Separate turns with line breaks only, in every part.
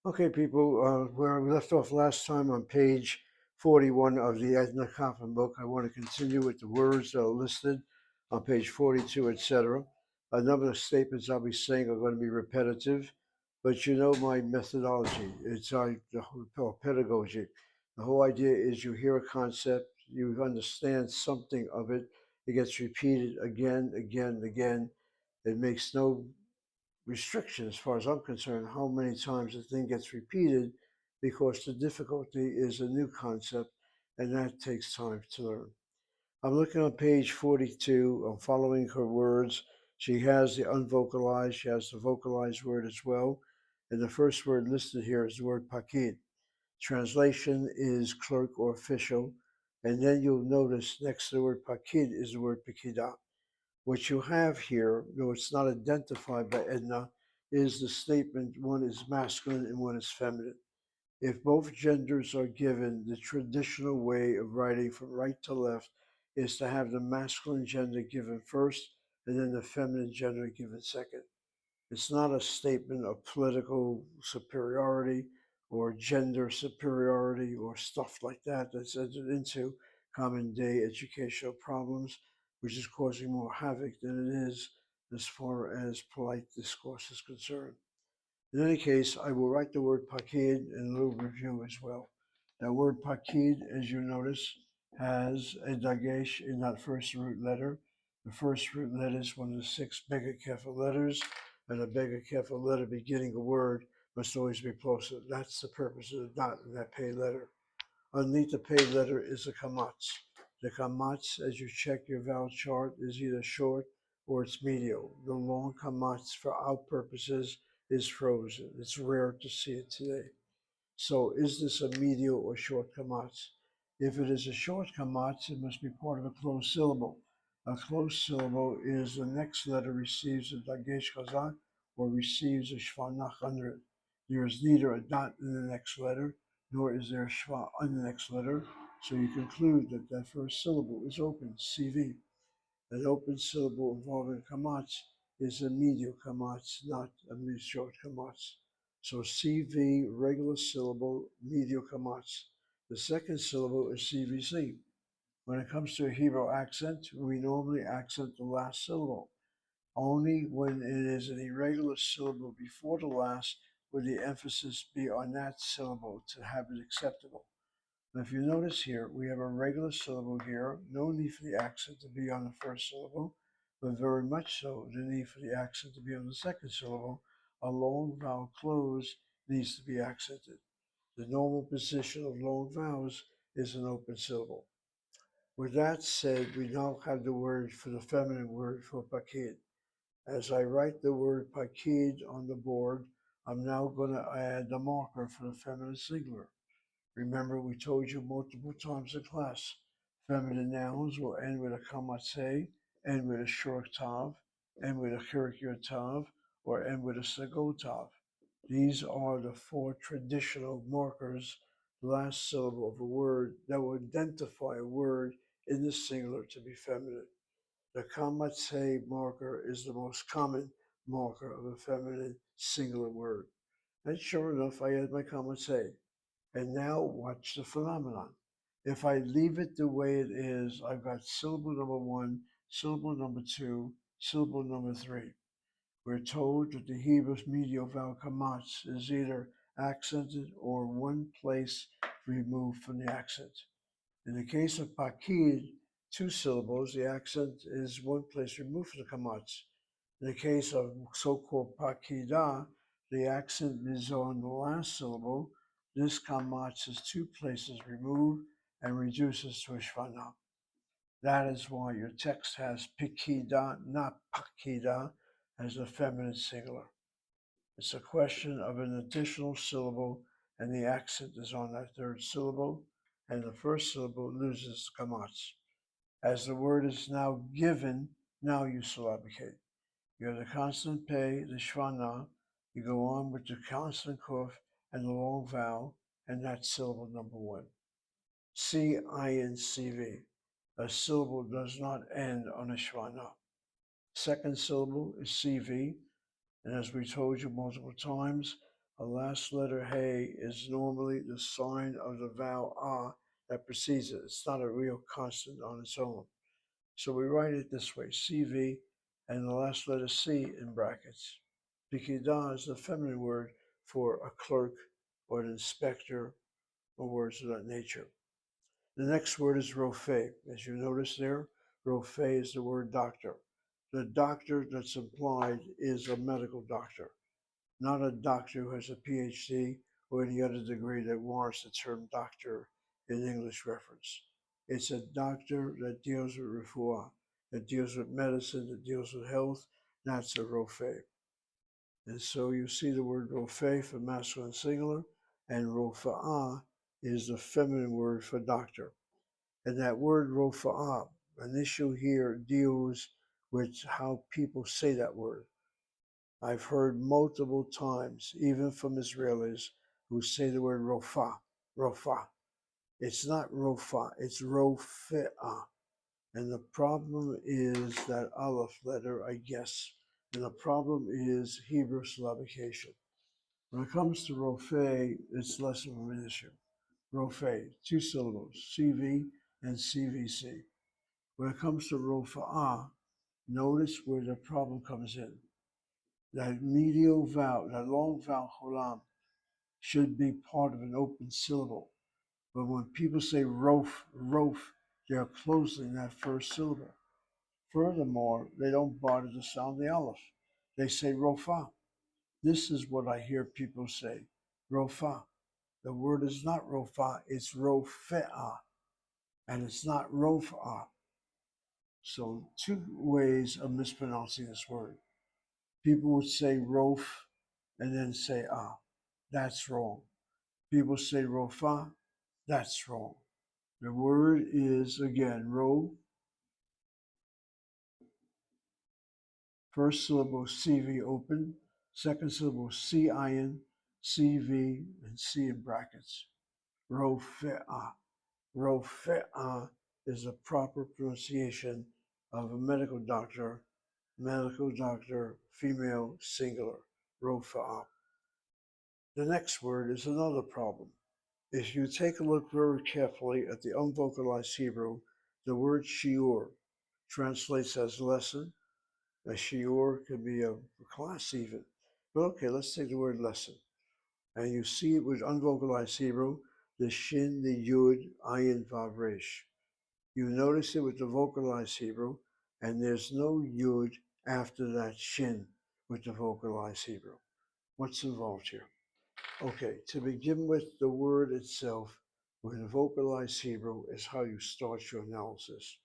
Okay, people, where we left off last time on page 41 of the Edna Coffin book, I want to continue with the words that are listed on page 42, etc. A number of statements I'll be saying are going to be repetitive, but you know my methodology. It's the whole pedagogy. The whole idea is you hear a concept, you understand something of it, it gets repeated again, again, again. It makes no restriction, as far as I'm concerned, how many times the thing gets repeated, because the difficulty is a new concept and that takes time to learn. I'm looking on page 42. I'm following her words. She has the unvocalized, she has the vocalized word as well. And the first word listed here is the word pakid. Translation is clerk or official. And then you'll notice next to the word pakid is the word pakida. What you have here, though it's not identified by Edna, is the statement one is masculine and one is feminine. If both genders are given, the traditional way of writing from right to left is to have the masculine gender given first and then the feminine gender given second. It's not a statement of political superiority or gender superiority or stuff like that that's entered into common day educational problems, which is causing more havoc than it is as far as polite discourse is concerned. In any case, I will write the word pakid in a little review as well. That word pakid, as you notice, has a dagesh in that first root letter. The first root letter is one of the six begakefal letters, and a begakefal letter beginning a word must always be plosive. That's the purpose of the dot in that pay letter. Underneath the pay letter is the kamatz. The kamatz, as you check your vowel chart, is either short or it's medial. The long kamatz, for our purposes, is frozen. It's rare to see it today. So is this a medial or short kamatz? If it is a short kamatz, it must be part of a closed syllable. A closed syllable is the next letter receives a dagesh chazak or receives a shvanach under it. There is neither a dot in the next letter, nor is there a shva on the next letter, so you conclude that that first syllable is open, CV. An open syllable involving kamatz is a medial kamatz, not a short kamatz. So CV, regular syllable, medial kamatz. The second syllable is CVC. When it comes to a Hebrew accent, we normally accent the last syllable. Only when it is an irregular syllable before the last would the emphasis be on that syllable to have it acceptable. Now, if you notice here, we have a regular syllable here. No need for the accent to be on the first syllable, but very much so the need for the accent to be on the second syllable. A long vowel close needs to be accented. The normal position of long vowels is an open syllable. With that said, we now have the word for the feminine word for pakid. As I write the word pakid on the board, I'm now going to add the marker for the feminine singular. Remember, we told you multiple times in class, feminine nouns will end with a kamatse, end with a short tav, end with a kirkir tav, or end with a segol tav. These are the four traditional markers, the last syllable of a word, that will identify a word in the singular to be feminine. The kamatse marker is the most common marker of a feminine singular word. And sure enough, I add my kamatse. And now watch the phenomenon. If I leave it the way it is, I've got syllable number one, syllable number two, syllable number three. We're told that the Hebrew medial vowel kamatz is either accented or one place removed from the accent. In the case of pakid, two syllables, the accent is one place removed from the kamatz. In the case of so-called pakida, the accent is on the last syllable. This kamatz is two places removed and reduces to a shvana. That is why your text has pikida, not pakida, as a feminine singular. It's a question of an additional syllable, and the accent is on that third syllable, and the first syllable loses kamatz. As the word is now given, now you syllabicate. You have the consonant pei, the shvana, you go on with the consonant kuf and the long vowel, and that's syllable number one. C-I-N-C-V. A syllable does not end on a shvana. Second syllable is CV, and as we told you multiple times, A last letter hey is normally the sign of the vowel ah that precedes it. It's not a real consonant on its own. So we write it this way, CV, and the last letter C in brackets. Pikida is the feminine word for a clerk or an inspector or words of that nature. The next word is rofe. As you notice there, rofe is the word doctor. The doctor that's implied is a medical doctor, not a doctor who has a PhD or any other degree that warrants the term doctor in English reference. It's a doctor that deals with refuah, that deals with medicine, that deals with health. That's a rofe. And so you see the word rofe for masculine singular, and rofa'ah is the feminine word for doctor. And that word rofa'ah, an issue here deals with how people say that word. I've heard multiple times, even from Israelis, who say the word rofa, rofa. It's not rofa, it's rofe'ah. And the problem is that aleph letter, I guess. And the problem is Hebrew syllabication. When it comes to rofe, it's less of an issue. Rofe, two syllables, CV and CVC. When it comes to rofa'ah, notice where the problem comes in. That medial vowel, that long vowel cholam, should be part of an open syllable. But when people say rof, rof, they're closing that first syllable. Furthermore, they don't bother to sound the aleph. They say rofa. This is what I hear people say, rofa. The word is not rofa, it's rofe'ah, and it's not rofa'ah. So two ways of mispronouncing this word. People would say rof and then say ah. That's wrong. People say rofa. That's wrong. The word is again ro. First syllable CV open. Second syllable C iron, CV, and C in brackets. Rofe'ah. Rofe'ah is the proper pronunciation of a medical doctor, female, singular, Rofa'ah. The next word is another problem. If you take a look very carefully at the unvocalized Hebrew, the word shiur translates as lesson. A shiur could be a class even. But okay, let's take the word lesson. And you see it with unvocalized Hebrew, the shin, the yud, ayin, vav, resh. You notice it with the vocalized Hebrew, and there's no yud after that shin with the vocalized Hebrew. What's involved here? Okay, to begin with, the word itself, with vocalized Hebrew, is how you start your analysis.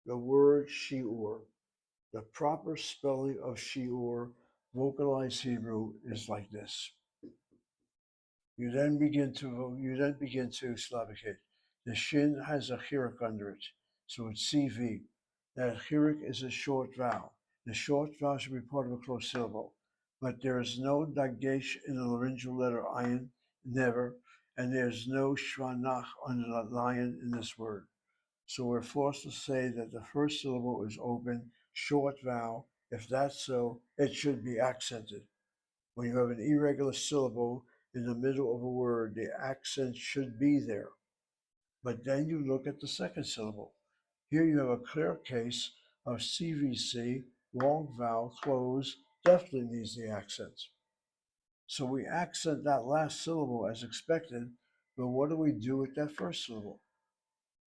The word shiur, the proper spelling of shiur, vocalized Hebrew, is like this. You then begin to slavicate. The shin has a chirik under it, so it's CV. That chirik is a short vowel. The short vowel should be part of a closed syllable, but there is no dagesh in the laryngeal letter ayin, never, and there's no shvanach under the lion in this word. So we're forced to say that the first syllable is open, short vowel. If that's so, it should be accented. When you have an irregular syllable in the middle of a word, the accent should be there. But then you look at the second syllable. Here you have a clear case of CVC, long vowel, close, definitely needs the accent. So we accent that last syllable as expected, but what do we do with that first syllable?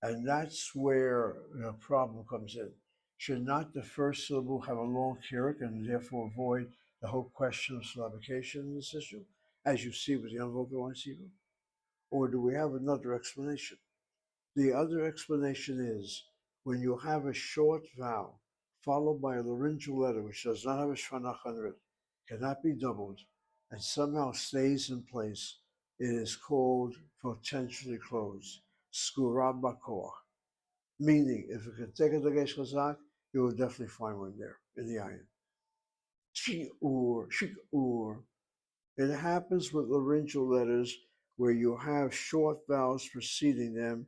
And that's where the problem comes in. Should not the first syllable have a long chirik and therefore avoid the whole question of syllabication in this issue, as you see with the unvocalized Hebrew? Or do we have another explanation? The other explanation is when you have a short vowel followed by a laryngeal letter which does not have a shvanach under it, cannot be doubled, and somehow stays in place, it is called potentially closed, skura bakoach. Meaning, if you can take a dagesh chazak, you will definitely find one there in the ayin. Shi'ur. It happens with laryngeal letters where you have short vowels preceding them,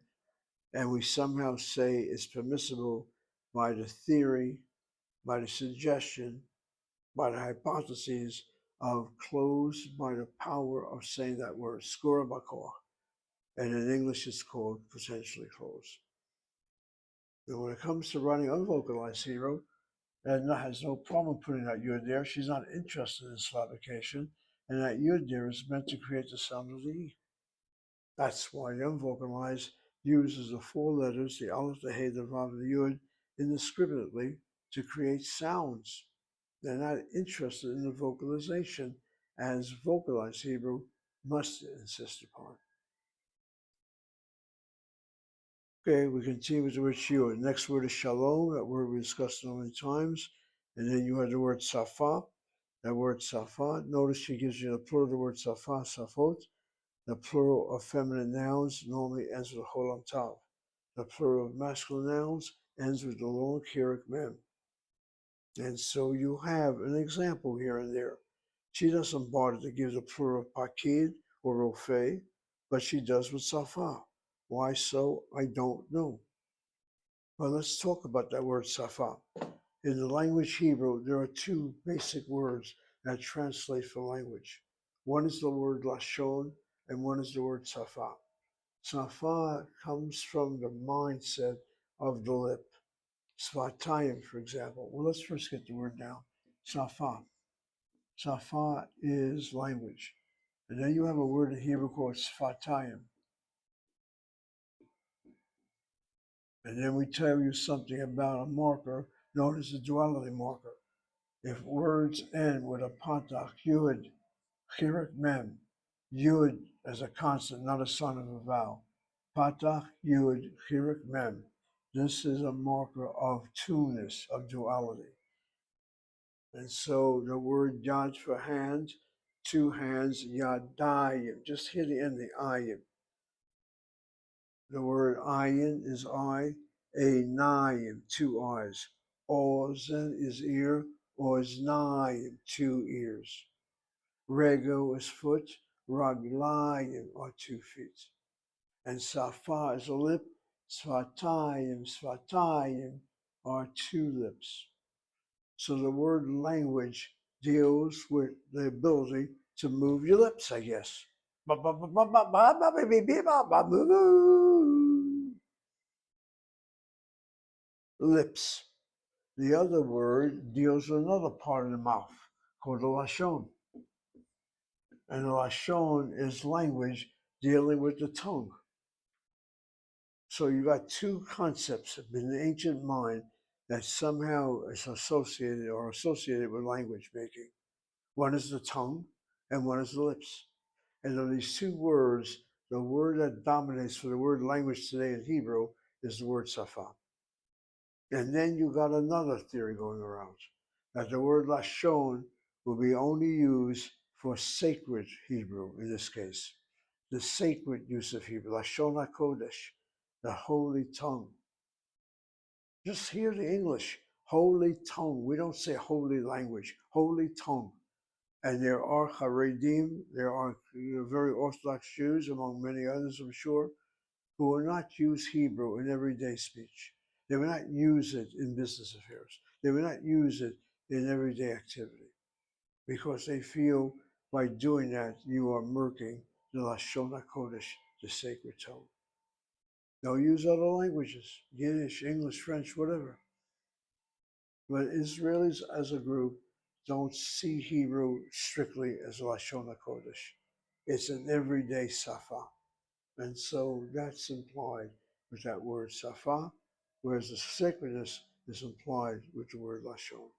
and we somehow say it's permissible by the theory, by the suggestion, by the hypotheses of closed by the power of saying that word, skorabakor. And in English, it's called potentially closed. And when it comes to writing unvocalized Hebrew, Edna has no problem putting that yud there. She's not interested in slavication, and that yud there is meant to create the sound of the e. That's why the unvocalized uses the four letters, the aleph, the hey, the vav, the yud, indiscriminately to create sounds. They're not interested in the vocalization, as vocalized Hebrew must insist upon. Okay, we continue with the word shiur. The next word is shalom. That word we discussed so many times. And then you have the word safa. That word safa. Notice she gives you the plural of the word safa, safot. The plural of feminine nouns normally ends with cholam tav. The plural of masculine nouns ends with the long kirik mem. And so you have an example here and there. She doesn't bother to give the plural of pakid or rofe, but she does with safa. Why so? I don't know. Well, let's talk about that word safa. In the language Hebrew, there are two basic words that translate for language. One is the word lashon, and one is the word safa. Safa comes from the mindset of the lip. Svatayim, for example. Well, let's first get the word down. Safa. Safa is language. And then you have a word in Hebrew called svatayim. And then we tell you something about a marker known as the duality marker. If words end with a patach, yud, chirik mem, yud as a constant, not a sign of a vowel. Patach, yud, chirik mem. This is a marker of two-ness, of duality. And so the word yad for hand, two hands, yadayim. Just hit the end of the ayim. The word ayin is eye, einayim, two eyes. Ozen is ear, oznayim, two ears. Rego is foot, raglayim are 2 feet. And safa is a lip, svatayim are 2 lips. So the word language deals with the ability to move your lips, I guess. Lips. The other word deals with another part of the mouth called the lashon. And the lashon is language dealing with the tongue. So you got 2 concepts in the ancient mind that somehow is associated with language making. One is the tongue and one is the lips. And of these 2 words, the word that dominates for the word language today in Hebrew is the word safa. And then you got another theory going around, that the word lashon will be only used for sacred Hebrew in this case, the sacred use of Hebrew, lashon hakodesh, the holy tongue. Just hear the English, holy tongue. We don't say holy language, holy tongue. And there are Haredim, there are very Orthodox Jews, among many others, I'm sure, who will not use Hebrew in everyday speech. They will not use it in business affairs. They will not use it in everyday activity because they feel by doing that you are murking the Lashon HaKodesh, the sacred tongue. They'll use other languages, Yiddish, English, French, whatever. But Israelis as a group don't see Hebrew strictly as Lashon HaKodesh. It's an everyday safa. And so that's implied with that word safa, whereas the sacredness is implied with the word lashon.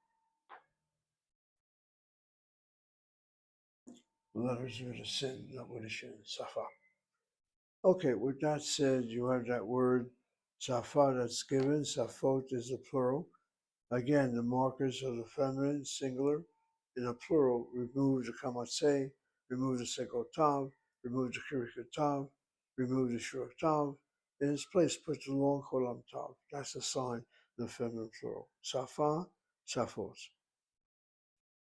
Letters of the sin, not with a shin, safa. Okay, with that said, you have that word safa that's given. Safot is the plural. Again, the markers of the feminine, singular. In a plural, remove the kamatse, remove the sekotav, remove the kirikotav, remove the shurtav. In its place, put the long cholam tav. That's a sign of the feminine plural. Safa, safos.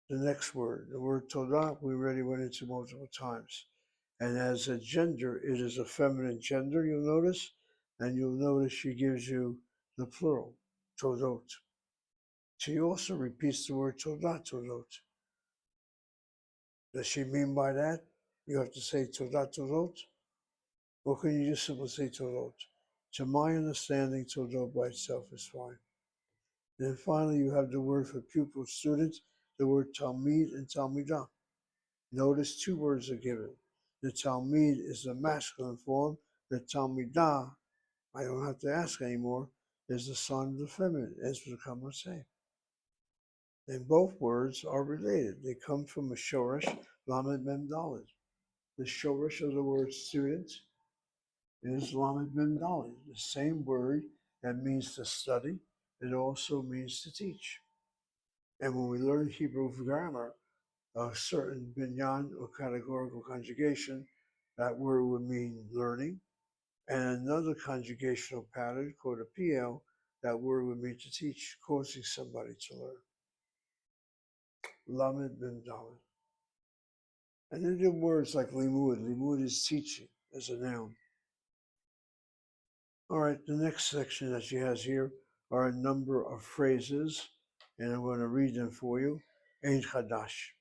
The next word, the word todah, we already went into multiple times. And as a gender, it is a feminine gender, you'll notice. And you'll notice she gives you the plural, todot. She also repeats the word todah, todot. Does she mean by that you have to say Todat Todot? Or can you just simply say Todot? To my understanding, Todot by itself is fine. And then finally, you have the word for pupil, students, the word Talmid and Talmidah. Notice two words are given. The Talmid is the masculine form. The Talmidah, I don't have to ask anymore, is the son of the feminine, as we come to say. And both words are related. They come from a shoresh, lamed mem daled. The shoresh of the word student is lamed mem daled, the same word that means to study. It also means to teach. And when we learn Hebrew grammar, a certain binyan or categorical conjugation, that word would mean learning. And another conjugational pattern called a PL, that word would mean to teach, causing somebody to learn. Lamed mem daled. And then there are words like limud. Limud is teaching as a noun. All right, the next section that she has here are a number of phrases, and I'm going to read them for you. Ein chadash.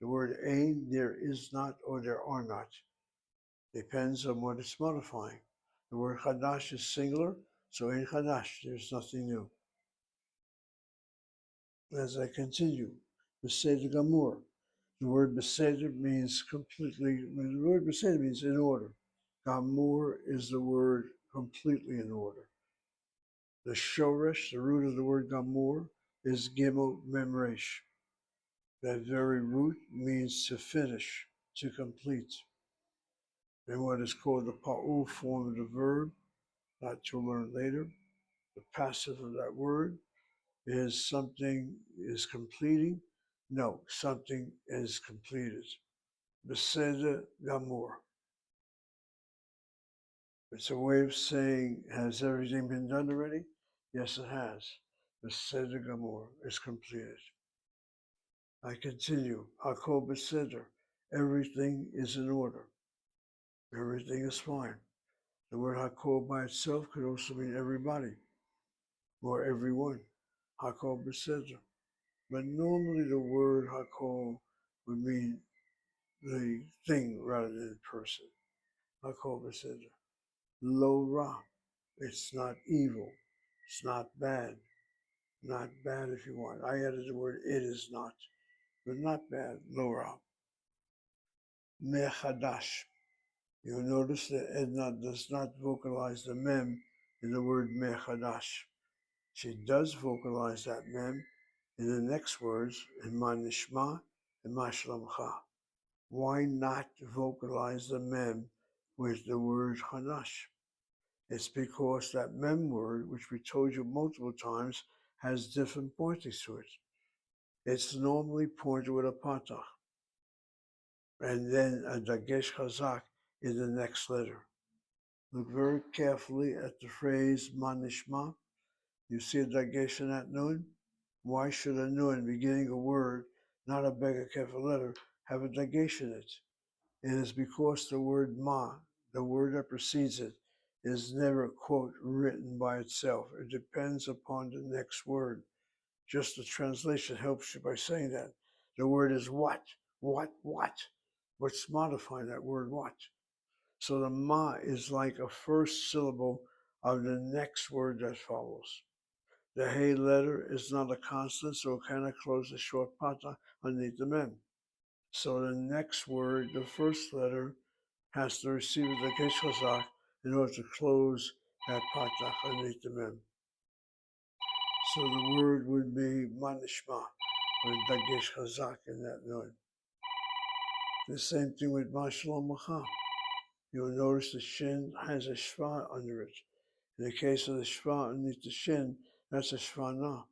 The word ein, there is not or there are not. Depends on what it's modifying. The word chadash is singular, so ein chadash, there's nothing new. As I continue, beseder gamur. The word beseder means completely, the word beseder means in order. Gamur is the word completely in order. The shoresh, the root of the word gamur, is gimel memresh. That very root means to finish, to complete. And what is called the pa'ul form of the verb, that you'll learn later, the passive of that word is something is completing. No, something is completed. Beseder gamur. It's a way of saying, has everything been done already? Yes, it has. Beseder gamur is completed. I continue. Hakol beseder. Everything is in order. Everything is fine. The word hakol by itself could also mean everybody or everyone. Hakol beseder. But normally the word hakol would mean the thing rather than the person. Hakol beseder. Lo ra. It's not evil. It's not bad. Not bad if you want. I added the word it is not. But not bad. Lo ra. Mechadash. You'll notice that Edna does not vocalize the mem in the word mechadash. She does vocalize that mem in the next words, in manishma and mashlamcha. Why not vocalize the mem with the word hadash? It's because that mem word, which we told you multiple times, has different pointings to it. It's normally pointed with a patach, and then a dagesh chazak in the next letter. Look very carefully at the phrase manishma. You see a dagesh in that nun? Why should a nun beginning a word, not a bega kefir letter, have a dagesh in it? It is because the word ma, the word that precedes it, is never, quote, written by itself. It depends upon the next word. Just the translation helps you by saying that. The word is what? What's modifying that word what? So the ma is like a first syllable of the next word that follows. The hey letter is not a consonant, so it cannot close the short pata underneath the mem. So the next word, the first letter, has to receive the gesh chazak in order to close that patach underneath the mem. So the word would be manishma, with dagesh chazak in that nun. The same thing with mashalom macha. You'll notice the shin has a shva under it. In the case of the shva underneath the shin, that's a shvana.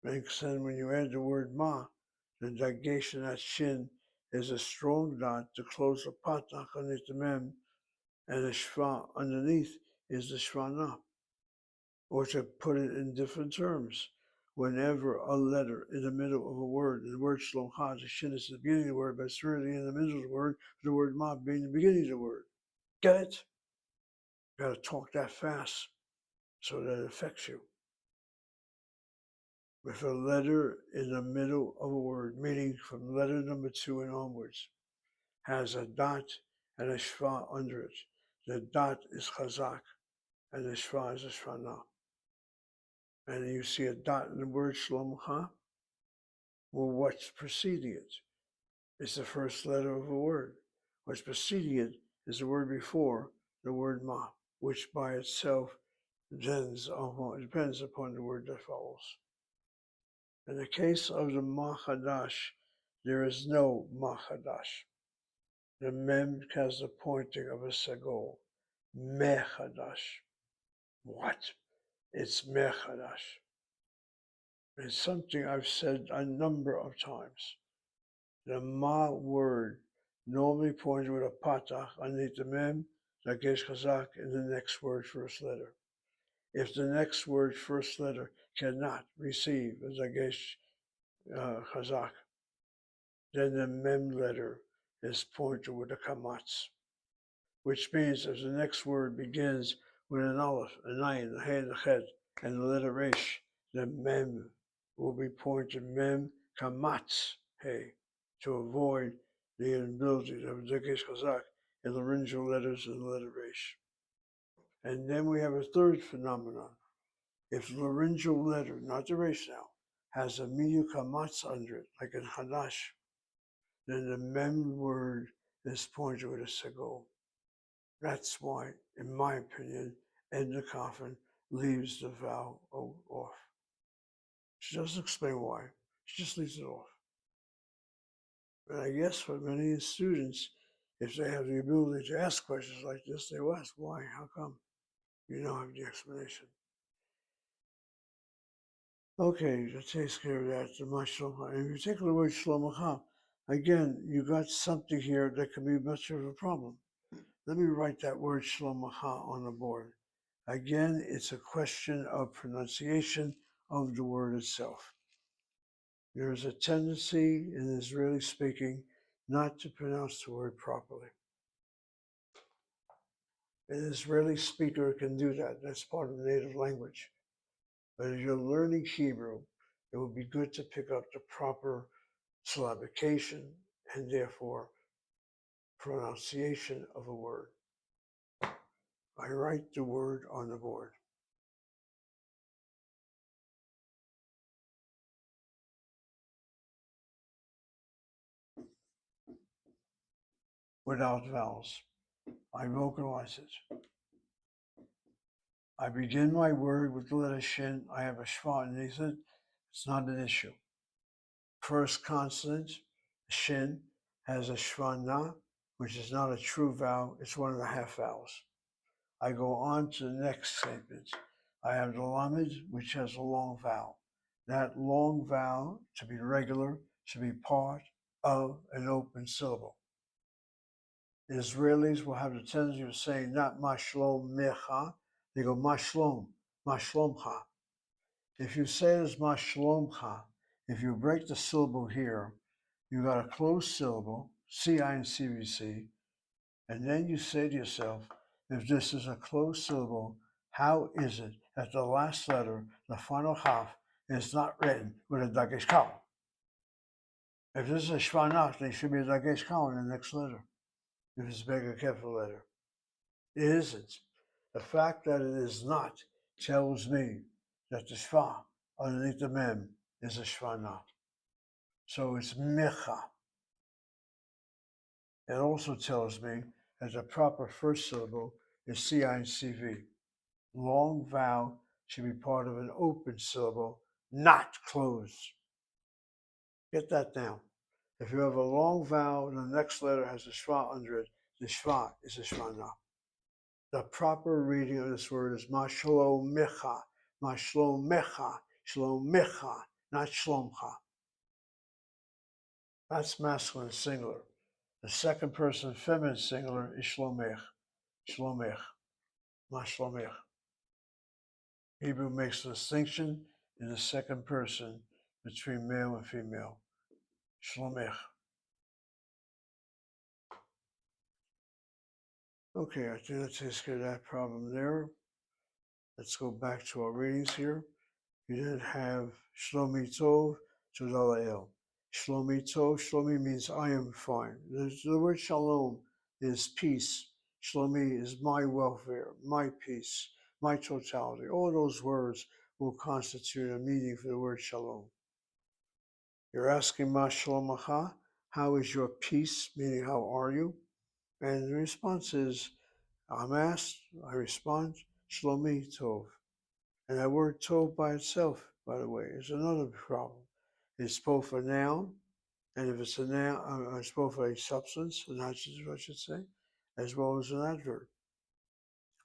And when you add the word ma, the dagesh in that shin is a strong dot to close the patach underneath the mem, and the shva underneath is the shvana. Or to put it in different terms, whenever a letter in the middle of a word, the word shlomcha, the shin is the beginning of the word, but it's really in the middle of the word ma being the beginning of the word. Get it? You gotta talk that fast so that it affects you. with a letter in the middle of a word, meaning from letter number 2 and onwards, has a dot and a shva under it. The dot is chazak, and the shva is a shvana. And you see a dot in the word shlomcha. Well, what's preceding it? It's the first letter of a word. What's preceding it is the word before the word ma, which by itself depends upon the word that follows. In the case of the ma chadash, there is no ma chadash. The mem has the pointing of a segol. Me chadash. What? It's me chadash. It's something I've said a number of times. The ma word normally points with a patach underneath the mem, dagesh chazak in the next word first letter. If the next word first letter cannot receive a dagesh chazak, then the mem letter is pointed with a kamatz, which means if the next word begins with an aleph, an ayin, a hey, a chet, and the letter resh, the mem will be pointed mem kamatz hey, to avoid the inability of dagesh chazak in the laryngeal letters and the letter resh. And then we have a third phenomenon. If the laryngeal letter, not the resh now, has a miyu kamatz under it, like in hadash, then the mem word is pointed with a segol. That's why, in my opinion, Edna Coffin leaves the vowel off. She doesn't explain why. She just leaves it off. And I guess for many students, if they have the ability to ask questions like this, they will ask, why? How come? You don't have the explanation. Okay, that takes care of that. And if you take the word shlomacha, again, you got something here that could be much of a problem. Let me write that word shlomacha on the board. Again, it's a question of pronunciation of the word itself. There is a tendency in Israeli speaking not to pronounce the word properly. An Israeli speaker can do that. That's part of the native language. But if you're learning Hebrew, it would be good to pick up the proper syllabication and therefore pronunciation of a word. I write the word on the board. Without vowels. I vocalize it. I begin my word with the letter shin. I have a shva underneath it. It's not an issue. First consonant, shin, has a shva na, which is not a true vowel. It's one of the half vowels. I go on to the next statement. I have the lamed, which has a long vowel. That long vowel, to be regular, should be part of an open syllable. Israelis will have the tendency of saying not mashlom mecha, they go mashlom, mashlomcha. If you say it as mashlomcha, if you break the syllable here, you got a closed syllable, CI and CVC, and then you say to yourself, if this is a closed syllable, how is it that the last letter, the final half, is not written with a dagesh kal? If this is a shvanach, there should be a dagesh kal in the next letter. If it's a bigger capital letter. It isn't. The fact that it is not tells me that the shva underneath the mem is a shvana. So it's mecha. It also tells me that the proper first syllable is CI and CV. Long vowel should be part of an open syllable, not closed. Get that down. If you have a long vowel and the next letter has a shva under it, the shva is a shvana. The proper reading of this word is mashlomecha, mashlomecha, shlomecha, not shlomcha. That's masculine singular. The second person feminine singular is shlomech, shlomech, mashlomech. Hebrew makes a distinction in the second person between male and female. Shlomech. Okay, I think that takes care of that problem there. Let's go back to our readings here. You then have Shlomi Tov, Todah El. Shlomi Tov, Shlomi means I am fine. The word Shalom is peace. Shlomi is my welfare, my peace, my totality. All those words will constitute a meaning for the word Shalom. You're asking Ma Shlomacha, how is your peace? Meaning, how are you? And the response is, I'm asked, I respond, Shlomi Tov. And that word tov by itself, by the way, is another problem. It's both a noun, and if it's a noun, it's both a substance, an adjective, I should say, as well as an adverb.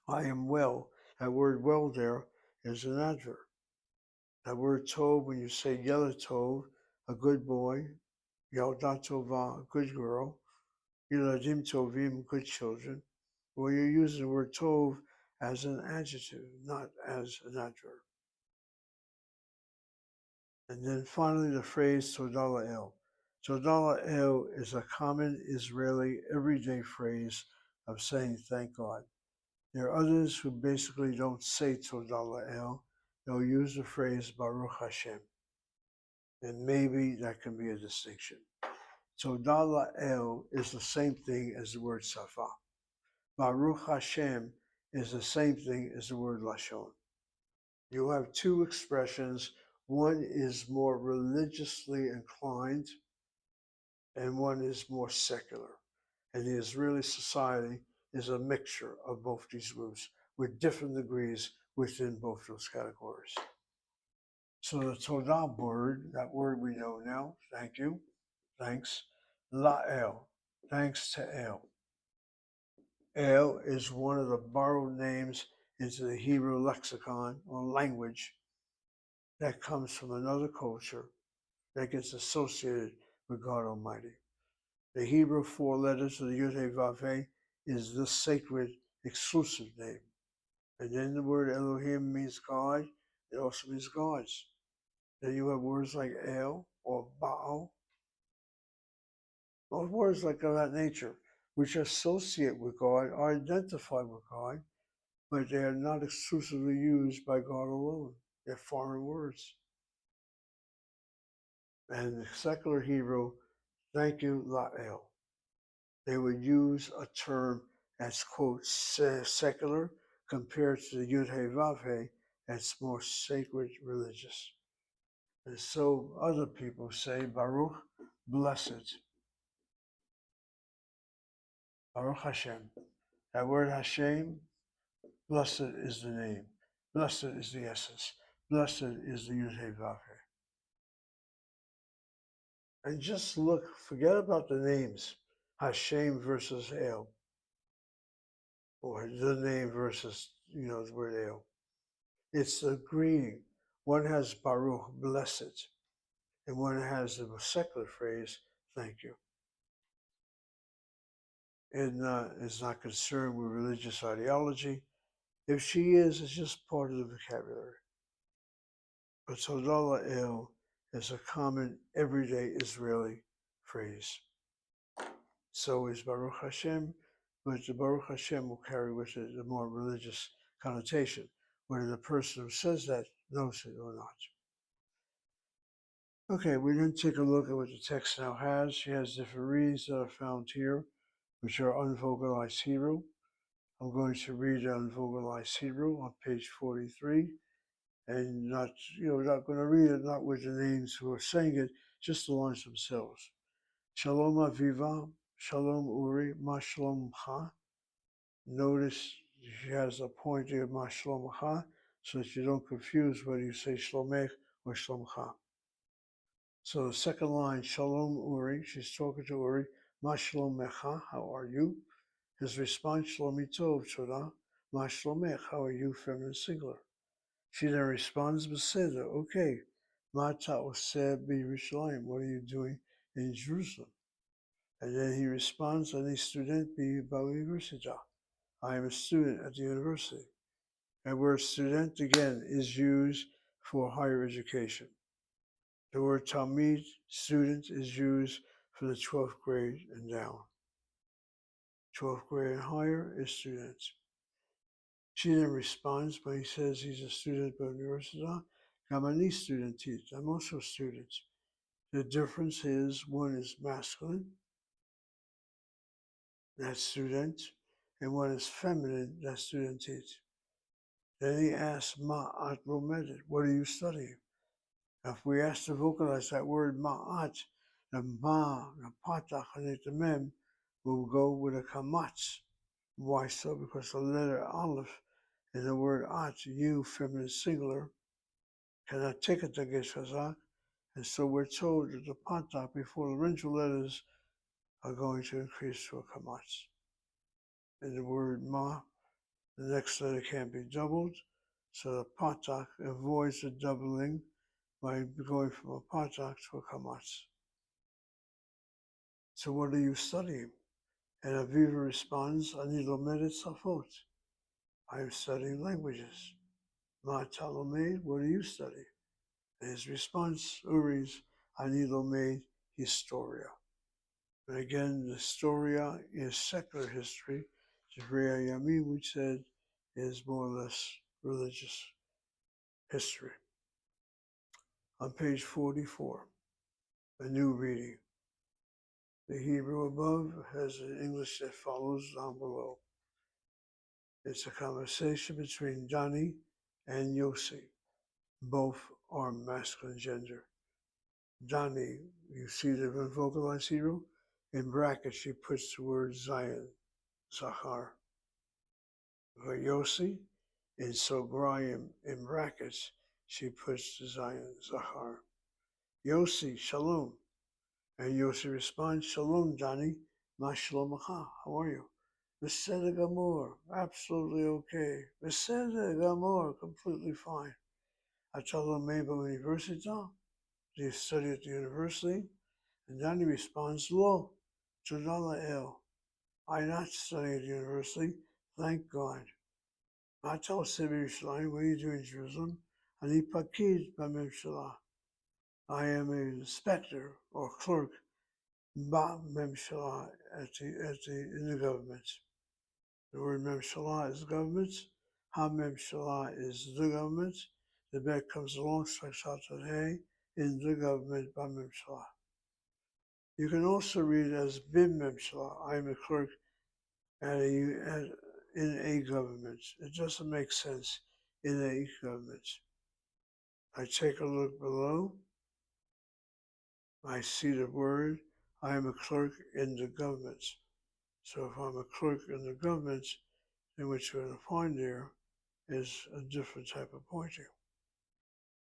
I am well. That word well there is an adverb. That word tov, when you say yellow tov, a good boy, yelda tova, a good girl, yiladim tovim, good children, well, you're using the word tov as an adjective, not as an adverb. And then finally, the phrase Todah El. Todah El is a common Israeli everyday phrase of saying thank God. There are others who basically don't say Todah El. They'll use the phrase Baruch Hashem. And maybe that can be a distinction. Todah El is the same thing as the word Safa. Baruch Hashem is the same thing as the word Lashon. You have two expressions. One is more religiously inclined, and one is more secular. And the Israeli society is a mixture of both these groups with different degrees within both those categories. So the Todah word, that word we know now, thank you, thanks, La'el, thanks to El. El is one of the borrowed names into the Hebrew lexicon or language that comes from another culture that gets associated with God Almighty. The Hebrew four letters of the Yud He Vav He is the sacred exclusive name. And then the word Elohim means God. It also means gods. Then you have words like El or Baal, or words like of that nature, which associate with God, are identified with God, but they are not exclusively used by God alone. They're foreign words. And the secular Hebrew, thank you, La'el. They would use a term that's, quote, secular compared to the Yud He Vav He that's more sacred, religious. And so other people say, Baruch, blessed. Baruch Hashem. That word Hashem, blessed is the name. Blessed is the essence. Blessed is the Yud He Vav He. And just look, forget about the names. Hashem versus El. Or the name versus, the word El. It's a greeting. One has Baruch, blessed, and one has the secular phrase, thank you. And is not concerned with religious ideology. If she is, it's just part of the vocabulary. But Todah El is a common, everyday Israeli phrase. So is Baruch Hashem, but the Baruch Hashem will carry with it a more religious connotation, whether the person who says that knows it or not. Okay, we then take a look at what the text now has. She has different readings that are found here, which are unvocalized Hebrew. I'm going to read the unvocalized Hebrew on page 43, and not going to read it, not with the names who are saying it, just the lines themselves. Shalom Aviva, Shalom Uri, Ma Shalom Ha. Notice she has a point here, Ma Shalom Ha, so that you don't confuse whether you say Shlomech or Shalom Ha. So the second line, Shalom Uri, she's talking to Uri, Ma Shlomecha, how are you? His response, Shlomi Tov, Todah, Ma Shlomech, how are you, feminine singular. She then responds, Beseder, okay, Ma ta'oseh b'Yerushalayim, what are you doing in Jerusalem? And then he responds, Ani student b'Università, I am a student at the university. And word student, again, is used for higher education. The word Talmid, student, is used for the 12th grade and down. 12th grade and higher is student. She then responds, but he says he's a student at the university. Gamani student teach. I'm also a student. The difference is one is masculine, that's student, and one is feminine, that's student teach. Then he asks Ma'at Romedet, what are you studying? If we ask to vocalize that word Ma'at, the Ma, the Patach, and the Mem will go with a Kamatz. Why so? Because the letter Aleph in the word At, you, feminine singular, cannot take it against Chazak, and so we're told that the Patach before the original letters are going to increase to a Kamatz. In the word Ma, the next letter can't be doubled, so the Patach avoids the doubling by going from a Patach to a Kamatz. So what are you studying? And Aviva responds, Ani lomedet safot. I am studying languages. Ma talomed, what do you study? And his response, Uri's, Ani lomed historia. And again, the historia is secular history. Jivrea Yamin, we said, is more or less religious history. On page 44, a new reading. The Hebrew above has an English that follows down below. It's a conversation between Johnny and Yossi. Both are masculine gender. Johnny, you see the vocalized hero? In brackets, she puts the word Zion, Zachar. For Yossi, in Sograyim, in brackets, she puts the Zion, Zachar. Yossi, Shalom. And Yossi responds, Shalom, Johnny. Ma shlomacha, how are you? Beseder Gamor, absolutely okay. Beseder Gamor, completely fine. I tell him maybe university, do you study at the university? And Johnny responds, Lo, Todala El. I'm not studying at the university, thank God. I tell Sebi Yerushalayim, what are you doing in Jerusalem? Ani Pakid B'Memshalah. I am an inspector or clerk B'Memshalah in the government. The word Memshalah is government. Ha-Memshalah is the government. The bet comes along, strikes out the hay in the government by Memshalah. You can also read it as Bim Memshalah. I am a clerk in a government. It doesn't make sense in a government. I take a look below. I see the word. I am a clerk in the government. So if I'm a clerk in the government, then what you're going to find there is a different type of pointing.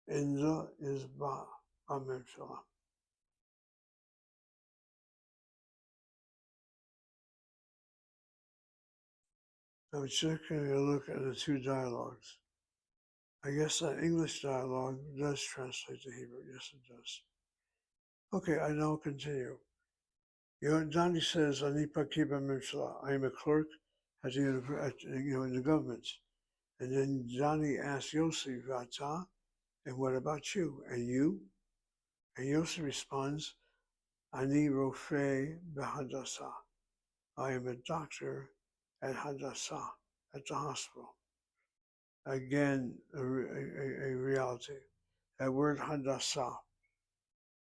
Inza is ba, Amemshalah. I'm taking a look at the two dialogues. I guess that English dialogue does translate to Hebrew. Yes, it does. Okay, I now continue. Johnny says, Ani Pakib Amemshalah. I am a clerk at in the government. And then Johnny asks Yossi, Vata, and what about you? And you? And Yossi responds, Ani Rofe Behadasa. I am a doctor at Hadassah, at the hospital. Again, a reality. That word Hadassah,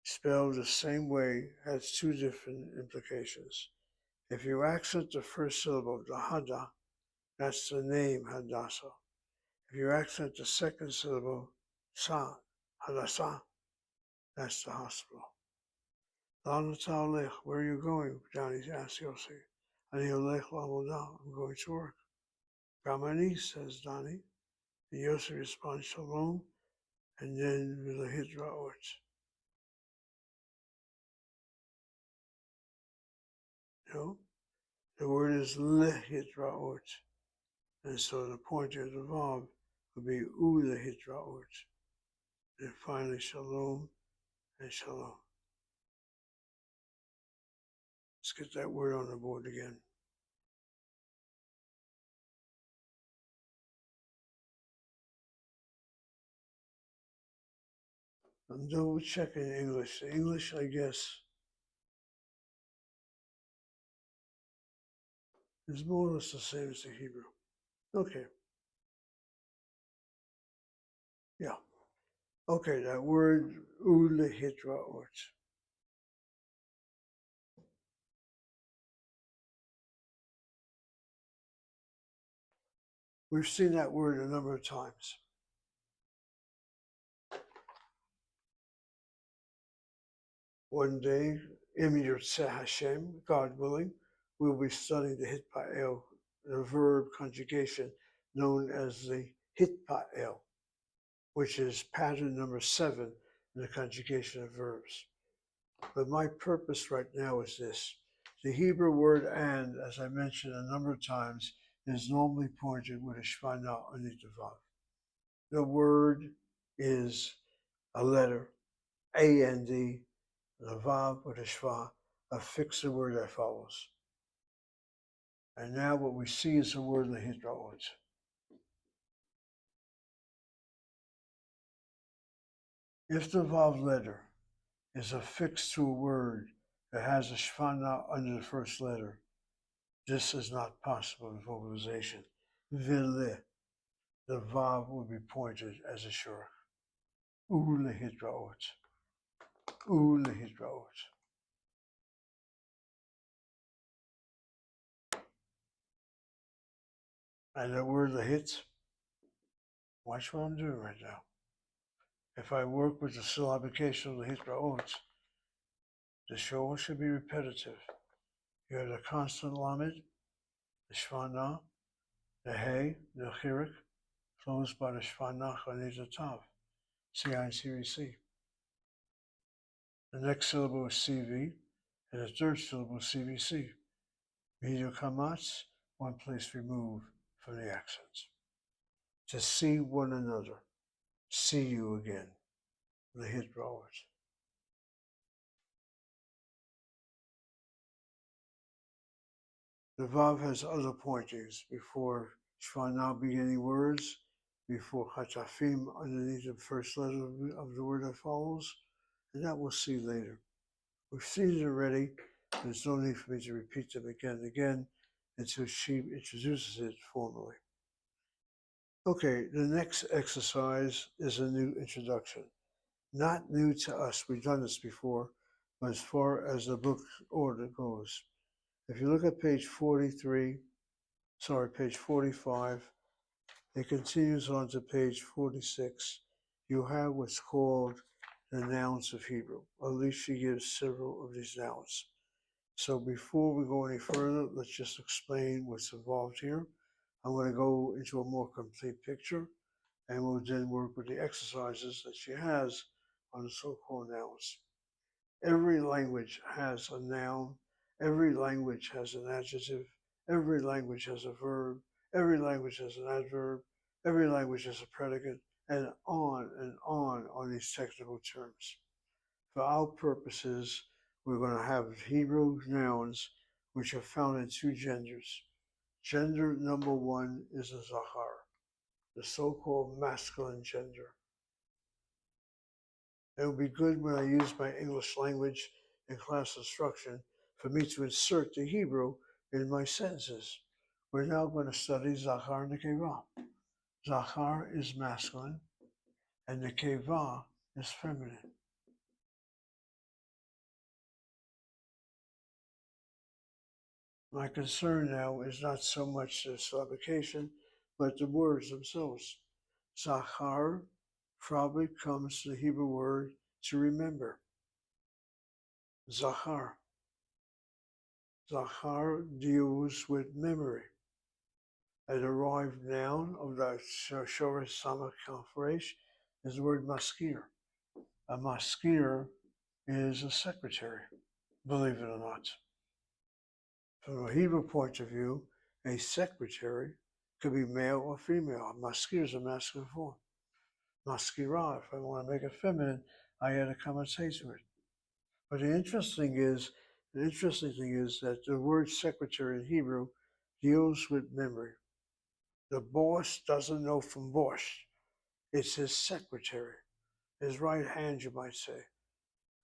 spelled the same way, has two different implications. If you accent the first syllable of the Hada, that's the name Hadassah. If you accent the second syllable, Sa, Hadassah, that's the hospital. Where are you going? Johnny asked Yossi. I'm going to work. Ramani, says Donnie. And Yossi responds, Shalom, and then Hidraot. No, the word is Lehidraot. And so the point of the verb would be Ulehidraot. And finally, Shalom and Shalom. Let's get that word on the board again. I'm double checking English. The English, I guess, is more or less the same as the Hebrew. Okay. Yeah. Okay, that word ulehitraot. We've seen that word a number of times. One day, Im Yirtzeh Hashem, God willing, we'll be studying the hitpa'el, the verb conjugation known as the hitpa'el, which is pattern number 7 in the conjugation of verbs. But my purpose right now is this. The Hebrew word and, as I mentioned a number of times, is normally pointed with a shvana underneath the vav. The word is a letter, A-N-D, the vav with a shva, affix the word that follows. And now what we see is the word lehitraot. If the vav letter is affixed to a word that has a shvana under the first letter, this is not possible in vocalization. Vile, the vav will be pointed as a shurach. U lehitraot. U lehitraot. And the word lehit, watch what I'm doing right now. If I work with the syllabication of the hitraot, the shor should be repetitive. You have the constant lamed, the shvana, the hey, the chirik, closed by the shvana underneath the tav. C-I-C-V-C. The next syllable is CV, and the third syllable is CVC. Medial kamatz, one place removed from the accents. To see one another, see you again, the hitraot. The vav has other pointings before shvana beginning words, before chatafim underneath the first letter of the word that follows, and that we'll see later. We've seen it already. There's no need for me to repeat them again and again until she introduces it formally. Okay, the next exercise is a new introduction. Not new to us, we've done this before, but as far as the book order goes. If you look at page 45, it continues on to page 46. You have what's called the nouns of Hebrew. Alicia gives several of these nouns. So before we go any further, let's just explain what's involved here. I'm going to go into a more complete picture, and we'll then work with the exercises that she has on the so-called nouns. Every language has a noun, every language has an adjective, every language has a verb, every language has an adverb, every language has a predicate, and on these technical terms. For our purposes, we're going to have Hebrew nouns which are found in two genders. Gender number 1 is a zachar, the so-called masculine gender. It would be good when I use my English language in class instruction for me to insert the Hebrew in my sentences. We're now going to study Zachar and Nekeva. Zachar is masculine and Nekeva is feminine. My concern now is not so much the syllabication, but the words themselves. Zachar probably comes from the Hebrew word to remember. Zachar. Zachar deals with memory. A derived noun of the Shorish Samach Kalfresh is the word maskir. A maskir is a secretary, believe it or not. From a Hebrew point of view, a secretary could be male or female. Maskir is a masculine form. Maskira, if I want to make it feminine, I add a connotation to it. But the interesting thing is that the word secretary in Hebrew deals with memory. The boss doesn't know from boss. It's his secretary, his right hand, you might say,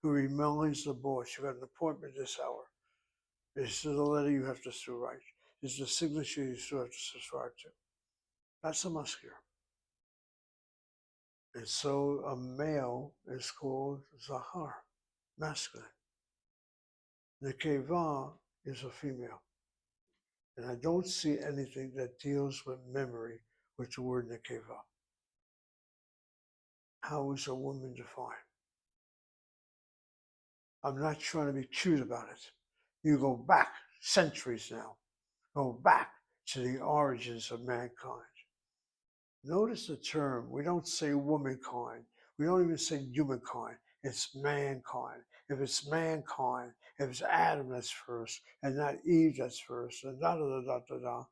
who reminds the boss, you got an appointment this hour. This is the letter you have to still write. This is the signature you still have to subscribe to. That's a maskir. And so a male is called Zahar, masculine. Nekeva is a female. And I don't see anything that deals with memory with the word Nekeva. How is a woman defined? I'm not trying to be cute about it. You go back centuries now, go back to the origins of mankind. Notice the term. We don't say womankind. We don't even say humankind. It's mankind. If it's mankind, if it's Adam that's first and not Eve that's first, and da da da da da da,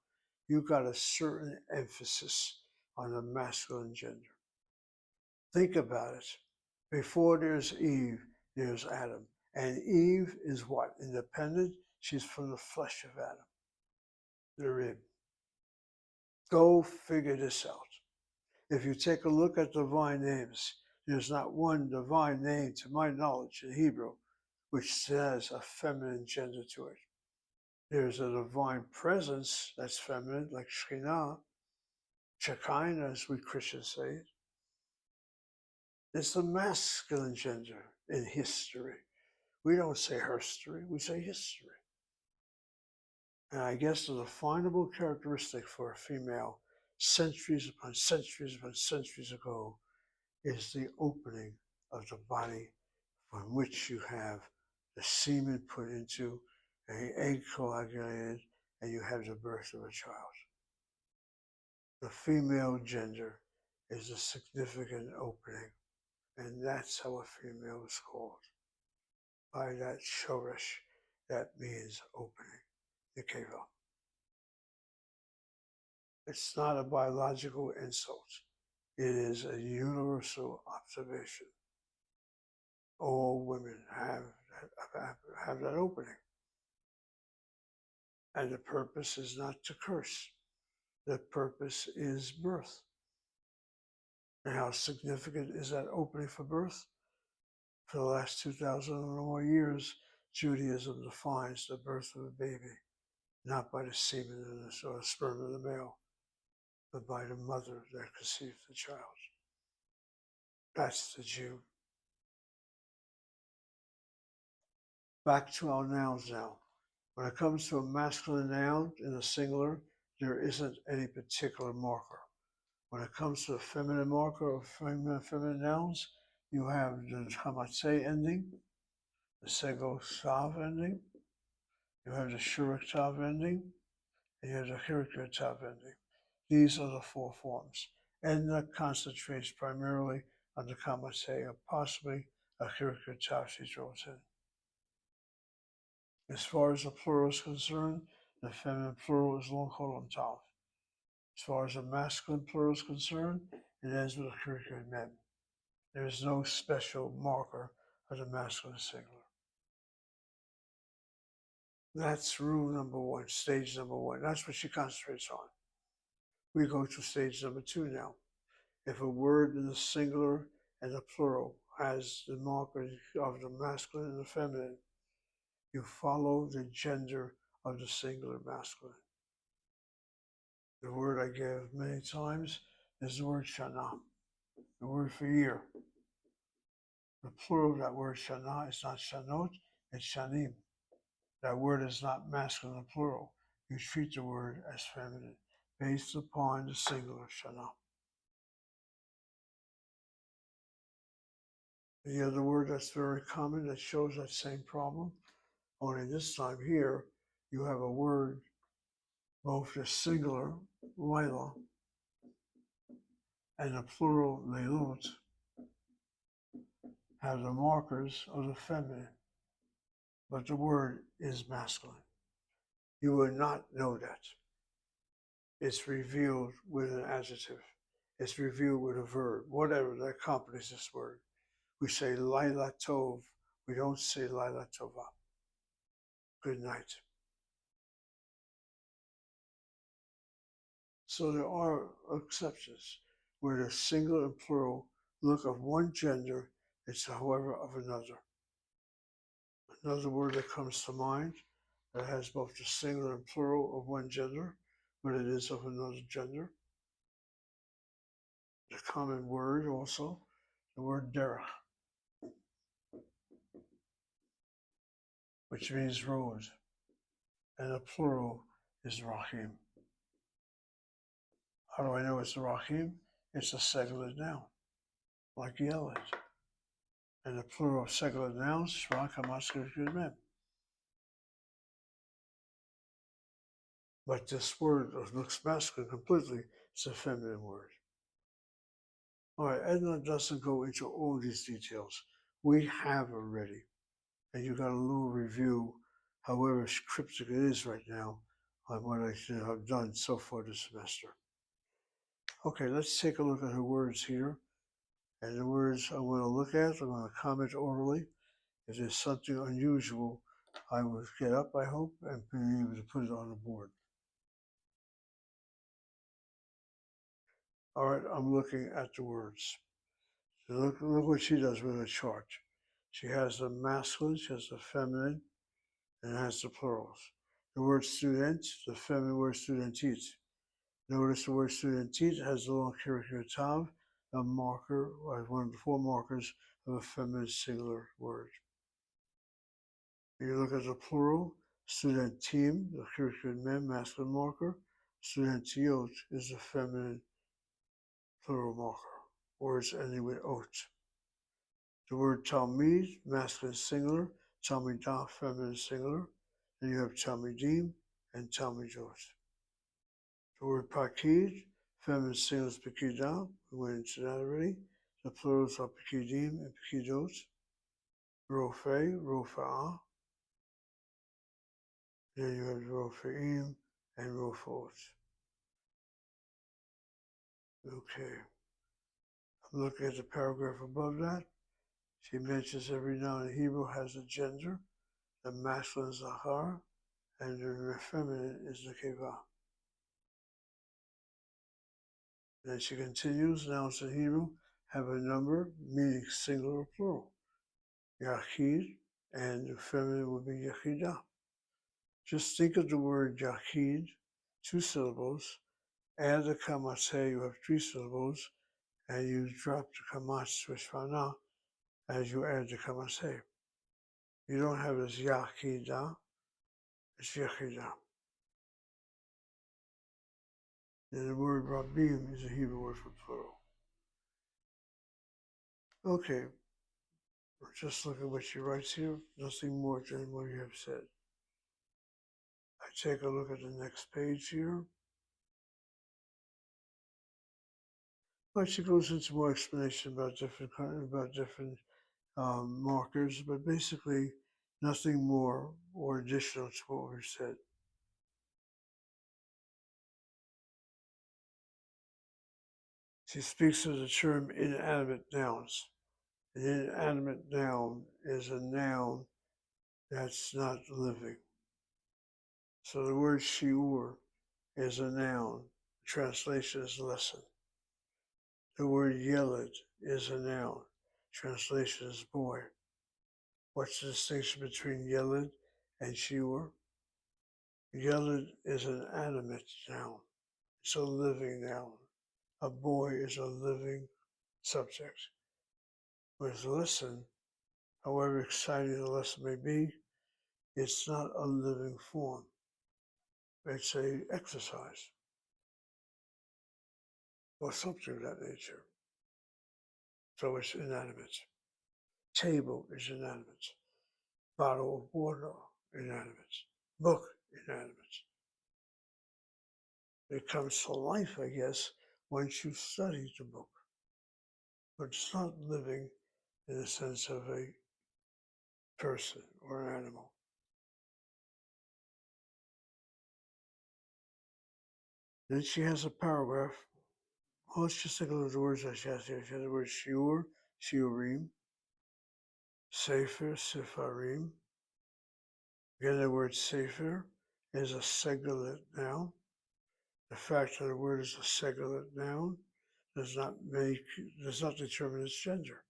you got a certain emphasis on the masculine gender. Think about it. Before there's Eve, there's Adam. And Eve is what? Independent? She's from the flesh of Adam, the rib. Go figure this out. If you take a look at divine names, there's not one divine name, to my knowledge, in Hebrew, which says a feminine gender to it. There's a divine presence that's feminine, like Shekhinah, Shekinah, as we Christians say. It's the masculine gender in history. We don't say herstory, we say history. And I guess the definable characteristic for a female centuries upon centuries upon centuries ago is the opening of the body from which you have the semen put into an egg coagulated and you have the birth of a child. The female gender is a significant opening, and that's how a female is called, by that shoresh that means opening, the keva. It's not a biological insult. It is a universal observation. All women have that opening. And the purpose is not to curse. The purpose is birth. And how significant is that opening for birth? For the last 2,000 or more years, Judaism defines the birth of a baby, not by the semen or the sperm of the male, but by the mother that conceived the child. That's the Jew. Back to our nouns now. When it comes to a masculine noun in a singular, there isn't any particular marker. When it comes to a feminine marker or feminine nouns, you have the hamatse ending, the sego sav ending, you have the shurik tav ending, and you have the hirikir tav ending. These are the four forms. Edna concentrates primarily on the hamatse, or possibly a hirikir tav she throws in. As far as the plural is concerned, the feminine plural is long colon tav. As far as the masculine plural is concerned, it ends with a hirikir mem. There is no special marker of the masculine singular. That's rule number one, stage number one. That's what she concentrates on. We go to stage number two now. If a word in the singular and the plural has the marker of the masculine and the feminine, you follow the gender of the singular masculine. The word I gave many times is the word shana, the word for year. The plural of that word shana is not shanot, it's shanim. That word is not masculine or plural. You treat the word as feminine, based upon the singular shana. The other word that's very common that shows that same problem, only this time here, you have a word, both the singular, lila, and the plural, leilut, have the markers of the feminine, but the word is masculine. You would not know that. It's revealed with an adjective. It's revealed with a verb, whatever that accompanies this word. We say Laila Tov. We don't say Laila Tova. Good night. So there are exceptions where the singular and plural look of one gender, it's however of another. Another word that comes to mind that has both the singular and plural of one gender, but it is of another gender, The common word also, the word derech, which means road, and the plural is rahim. How do I know it's a rahim? It's a singular noun, like yeled. And the plural of singular nouns, shma, kamatz, mem. But this word looks masculine completely. It's a feminine word. All right, Edna doesn't go into all these details. We have already, and you got a little review, however cryptic it is right now, on what I have done so far this semester. Okay, let's take a look at her words here. And the words I'm going to look at, I'm going to comment orally. If there's something unusual, I will get up, I hope, and be able to put it on the board. All right, I'm looking at the words. So look what she does with her chart. She has the masculine, she has the feminine, and has the plurals. The word student, the feminine word studentit. Notice the word studentit has the long character tav, a marker, or one of the four markers of a feminine singular word. You look at the plural, studentim, the character mem, masculine marker. Studentiot is the feminine plural marker. Words ending with ot. The word talmid, masculine singular, talmidah, feminine singular. Then you have talmidim and talmidot. The word pakid, feminine singular is pakidah. We went into that already. The plurals are pakidim and pakidot. Rofe, rofa'ah. Then you have rofa'im and rofa'ot. Okay. I'm looking at the paragraph above that. She mentions every noun in Hebrew has a gender. The masculine is zahar, and the feminine is the keva. Then she continues, nouns in Hebrew have a number, meaning singular or plural. Yachid, and the feminine would be yachidah. Just think of the word yachid, 2 syllables, add the kamatz, you have 3 syllables, and you drop the kamatz to shvana as you add the kamatz. You don't have this yachidah, it's yachidah. And the word rabim is a Hebrew word for plural. Okay, just look at what she writes here, nothing more than what you have said. I take a look at the next page here. But she goes into more explanation about different markers, but basically nothing more or additional to what we've said. She speaks of the term inanimate nouns. An inanimate noun is a noun that's not living. So the word shiur is a noun. The translation is lesson. The word yeled is a noun. Translation is boy. What's the distinction between yeled and shiur? Yeled is an animate noun. It's a living noun. A boy is a living subject. Whereas lesson, however exciting the lesson may be, it's not a living form. It's a exercise or something of that nature. So it's inanimate. Table is inanimate. Bottle of water, inanimate. Book, inanimate. It comes to life, I guess, once you study the book. But it's not living in the sense of a person or an animal. Then she has a paragraph. Well, let's just take a look at the words that she has here. She has the word shiur, shiurim, sefer, sefarim. Again, the word sefer is a singular noun. The fact that the word is a singular noun does not determine its gender.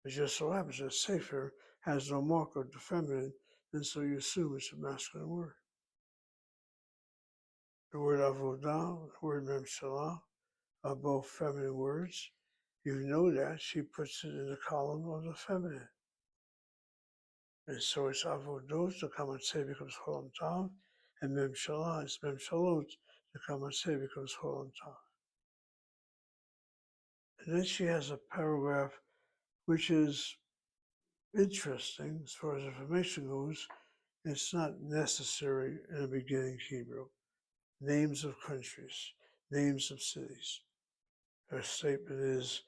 It just so happens that sefer has no marker of the feminine, and so you assume it's a masculine word. The word avodah, the word memshalah, are both feminine words. You know that she puts it in the column of the feminine. And so it's avodos, the common say becomes cholam tav, and memshalah is memshalot, the common say becomes cholam tav. And then she has a paragraph which is interesting as far as information goes. It's not necessary in the beginning Hebrew. Names of countries, names of cities. Her statement is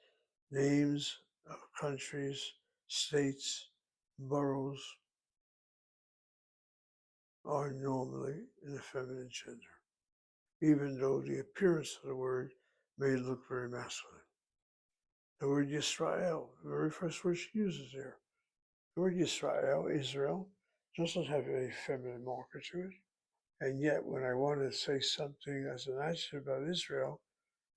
names of countries, states, boroughs are normally in the feminine gender, even though the appearance of the word may look very masculine. The word Yisrael, the very first word she uses there, the word Yisrael, Israel, doesn't have any feminine marker to it. And yet, when I want to say something as an adjective about Israel,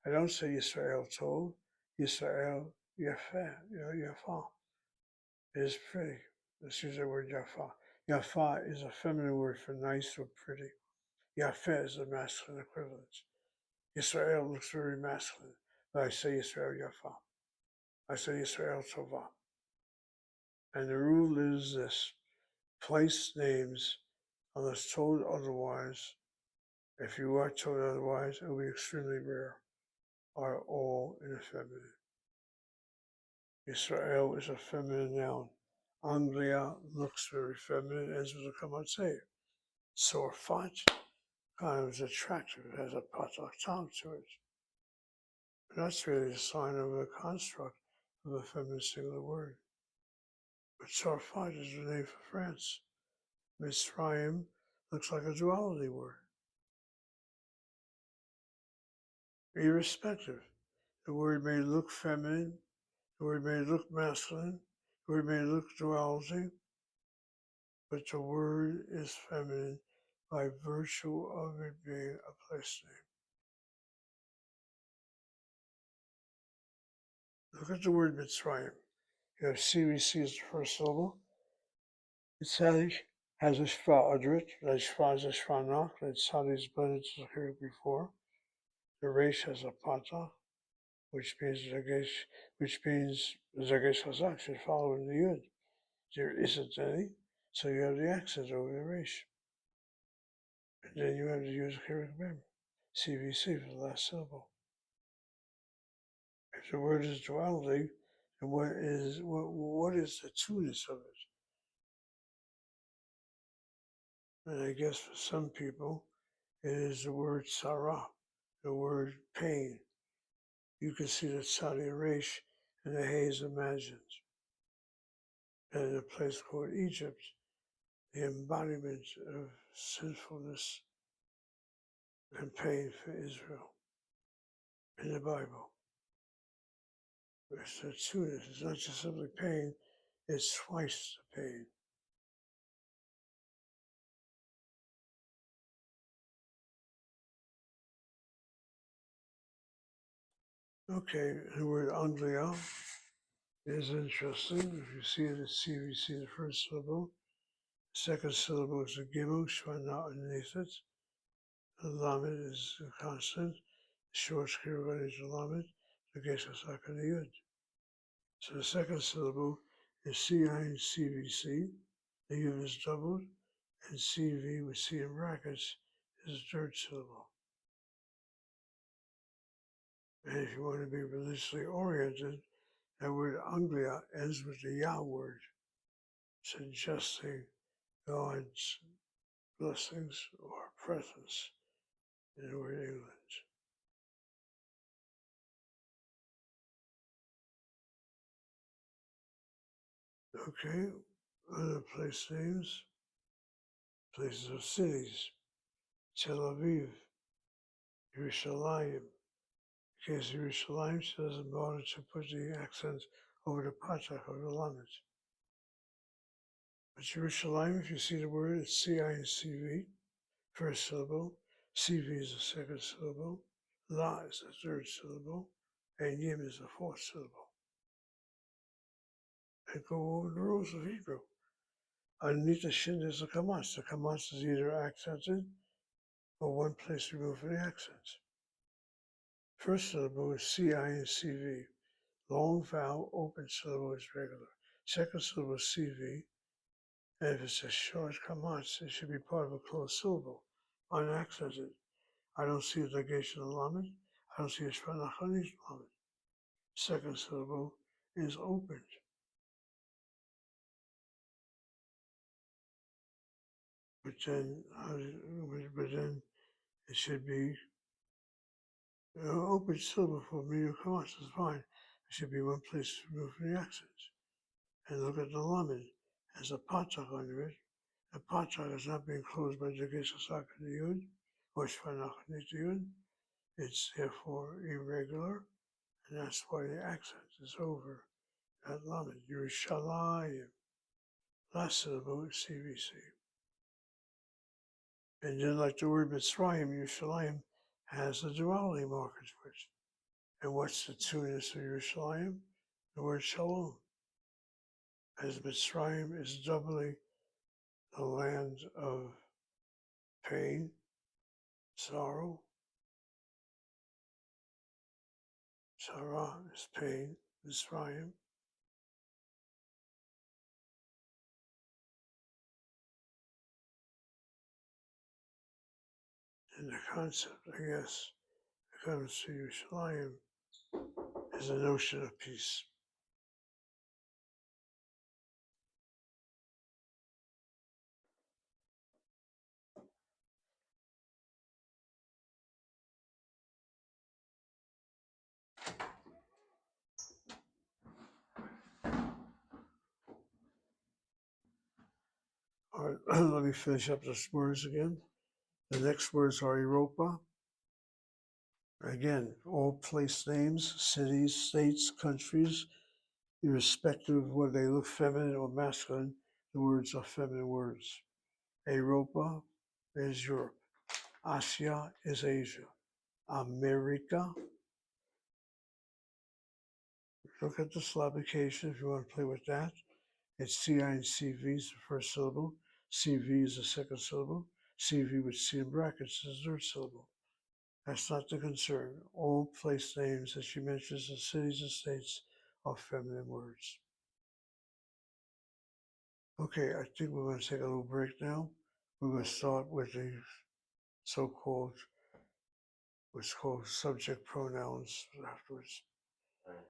I don't say Yisrael Tov, Yisrael Yafeh, Yafah. It is pretty. Let's use the word Yafah. Yafah is a feminine word for nice or pretty. Yafeh is a masculine equivalent. Yisrael looks very masculine, but I say Yisrael Yafah. I say Yisrael Tovah. And the rule is this: place names, unless told otherwise. If you are told otherwise, it will be extremely rare, are all in the feminine. Israel is a feminine noun. Anglia looks very feminine, as was a common say. Sorfat kind of is attractive, it has a patak tongue to it. But that's really a sign of a construct of a feminine singular word. But Sorfat is the name for France. Mitzrayim looks like a duality word. Irrespective, the word may look feminine, the word may look masculine, the word may look duality, but the word is feminine by virtue of it being a place name. Look at the word Mitzrayim. You have CVC as the first syllable. Tzaddik has a shva under it. The shva is a shva knock. The tzaddik is blended to here before. The resh has a pata, which means zagesh chazak should follow in the yud. There isn't any, so you have the accent over the resh. And then you have to use Kirik Mem, CVC for the last syllable. If the word is duality, then what is the two-ness of it? And I guess for some people, it is the word sarah, the word pain. You can see the tzadi resh and the haze imagined. And in a place called Egypt, the embodiment of sinfulness and pain for Israel in the Bible. It's the two-ness. It's not just simply pain, it's twice the pain. Okay, the word Anglia is interesting. If you see it at CVC, the first syllable. The second syllable is a gimel, shwana underneath it. The lamed is a consonant. The short kirvan is a lamed. The geshasak and the yud. So the second syllable is CI CVC. The yud is doubled, and CV with C in brackets is the third syllable. And if you want to be religiously oriented, that word Anglia ends with the Yah word, suggesting God's blessings or presence in the word England. Okay, other place names, places of cities, Tel Aviv, Yerushalayim. In case Yerushalayim, she doesn't bother to put the accent over the patak of the lamed. But Yerushalayim, if you see the word, it's CI and CV, first syllable, CV is the second syllable, La is the third syllable, and Yim is the fourth syllable. And go over the rules of Hebrew. Underneath the shin is the kamatz. The kamatz is either accented or one place removed for the accent. First syllable is CI and CV. Long vowel, open syllable is regular. Second syllable is CV. And if it's a short kamats, it should be part of a closed syllable, unaccented. I don't see a negation of lamed. I don't see a shvanachanish lamed. Second syllable is opened. But then it should be open syllable for medial kamats is fine. It should be one place removed from the accents. And look at the lamed. Has a patak under it. The patak is not being closed by negation of yud or shvanachanish yud. It's therefore irregular, and that's why the accent is over that lamed. Yerushalayim. Last syllable is CVC. And then, like the word Mitzrayim, Yerushalayim has a duality marker to it. And what's the two-ness of Yerushalayim? The word Shalom. As Mitzrayim is doubly the land of pain, sorrow. Sarah is pain, Mitzrayim. And the concept, I guess, that comes to Yerushalayim is a notion of peace. All right, let me finish up the words again. The next words are Europa. Again, all place names, cities, states, countries, irrespective of whether they look feminine or masculine, the words are feminine words. Europa is Europe. Asia is Asia. America. Look at the syllabication if you want to play with that. It's CI and CV is the first syllable. CV is the second syllable. CV with C in brackets is the third syllable. That's not the concern. All place names that she mentions in cities and states are feminine words. Okay, I think we're going to take a little break now. We're going to start with the so-called, what's called subject pronouns afterwards.